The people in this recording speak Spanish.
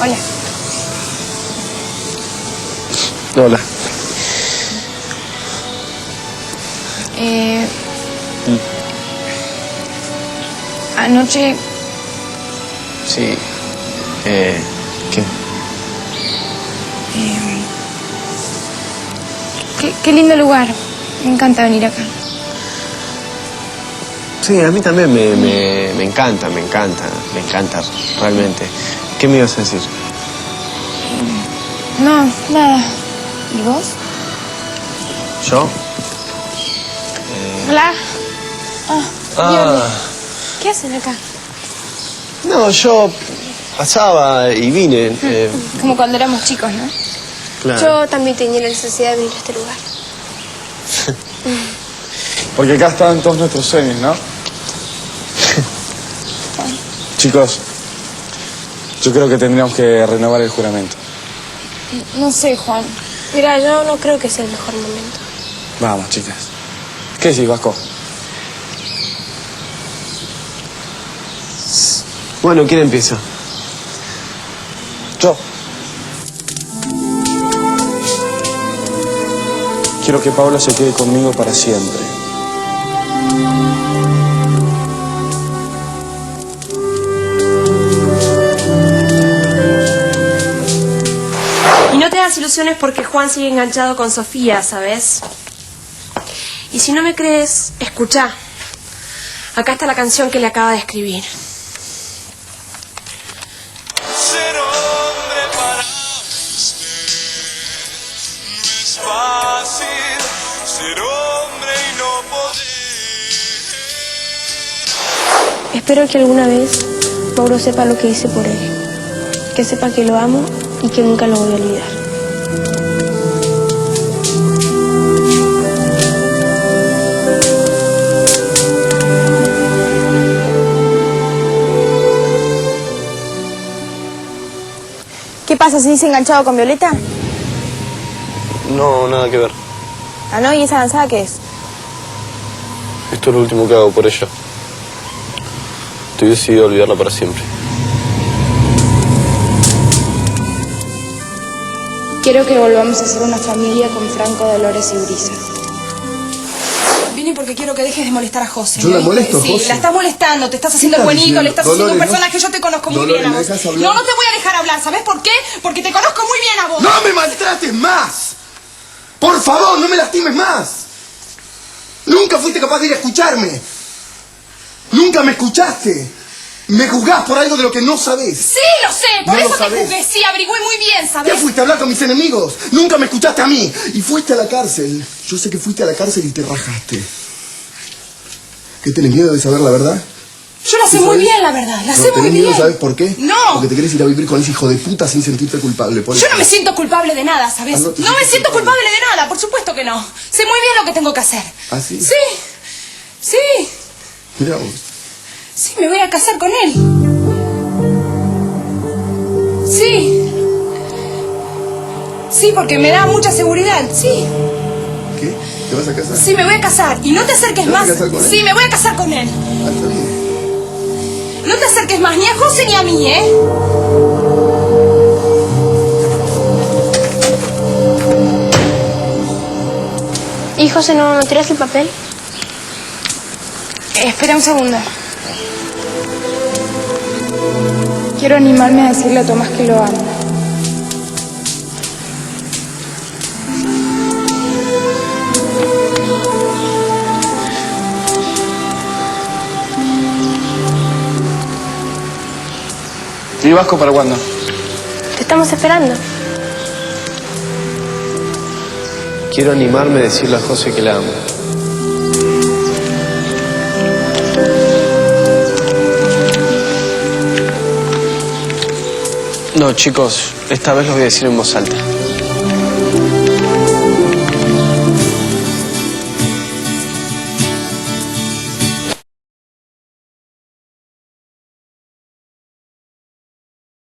Hola. Hola. Anoche... Sí. ¿Qué? Qué lindo lugar. Me encanta venir acá. Sí, a mí también me encanta, realmente. ¿Qué me ibas a decir? No, nada. ¿Y vos? ¿Yo? Hola. Viole. ¿Qué hacen acá? No, yo pasaba y vine. Como cuando éramos chicos, ¿no? Claro. Yo también tenía la necesidad de venir a este lugar. Porque acá estaban todos nuestros sueños, ¿no? Chicos, yo creo que tendríamos que renovar el juramento. No sé, Juan. Mira, yo no creo que sea el mejor momento. Vamos, chicas. ¿Qué decís, Vasco? Bueno, ¿quién empieza? Yo. Quiero que Paula se quede conmigo para siempre. Y no te das ilusiones porque Juan sigue enganchado con Sofía, ¿sabes? Y si no me crees, escuchá. Acá está la canción que le acaba de escribir. Ser hombre para usted no es fácil, ser hombre y no poder. Espero que alguna vez Mauro sepa lo que hice por él. Que sepa que lo amo y que nunca lo voy a olvidar. ¿Qué pasa? ¿Seguís enganchado con Violeta? No, nada que ver. Ah, ¿no? ¿Y esa danzada qué es? Esto es lo último que hago por ella. Estoy decidido a olvidarla para siempre. Quiero que volvamos a ser una familia con Franco, Dolores y Brisa. Vine porque quiero que dejes de molestar a José. ¿Yo la molesto, Sí, José? la estás molestando, te estás haciendo ¿Qué el estás buenito, diciendo? le estás haciendo un Dolores, personaje. Yo te conozco muy Dolores, bien a ¿me vos. dejas hablar? No, no te voy a dejar hablar. ¿Sabes por qué? Porque te conozco muy bien a vos. ¡No me maltrates más! ¡Por favor, no me lastimes más! Nunca fuiste capaz de ir a escucharme. Nunca me escuchaste. Me juzgás por algo de lo que no sabés. Sí, lo sé, por No eso lo te sabés. juzgué. Sí, averigüé muy bien, ¿sabes? ¿Qué fuiste a hablar con mis enemigos? Nunca me escuchaste a mí. Y fuiste a la cárcel. Yo sé que fuiste a la cárcel y te rajaste. ¿Qué tenés miedo de saber la verdad? Yo la sé muy bien, la verdad. La sé muy ¿Tenés miedo? bien. ¿Sabes por qué? No. Porque te querés ir a vivir con ese hijo de puta sin sentirte culpable. Por Yo eso. no me siento culpable de nada, ¿sabes? Ah, no No te me sientes siento culpable. culpable de nada, por supuesto que no. Sé muy bien lo que tengo que hacer. ¿Ah, sí? Sí. Sí. Mirá vos. Sí, me voy a casar con él. Sí. Sí, porque me da mucha seguridad. Sí. ¿Qué? ¿Te vas a casar? Sí, me voy a casar. Y no te acerques ¿Te vas a más. casar con él? Sí, me voy a casar con él. Ah, está bien. No te acerques más ni a José ni a mí, ¿eh? ¿Y José, no tiras el papel? Espera un segundo. Quiero animarme a decirle a Tomás que lo amo. ¿Y Vasco para cuándo? Te estamos esperando. Quiero animarme a decirle a José que la amo. No, chicos, esta vez lo voy a decir en voz alta.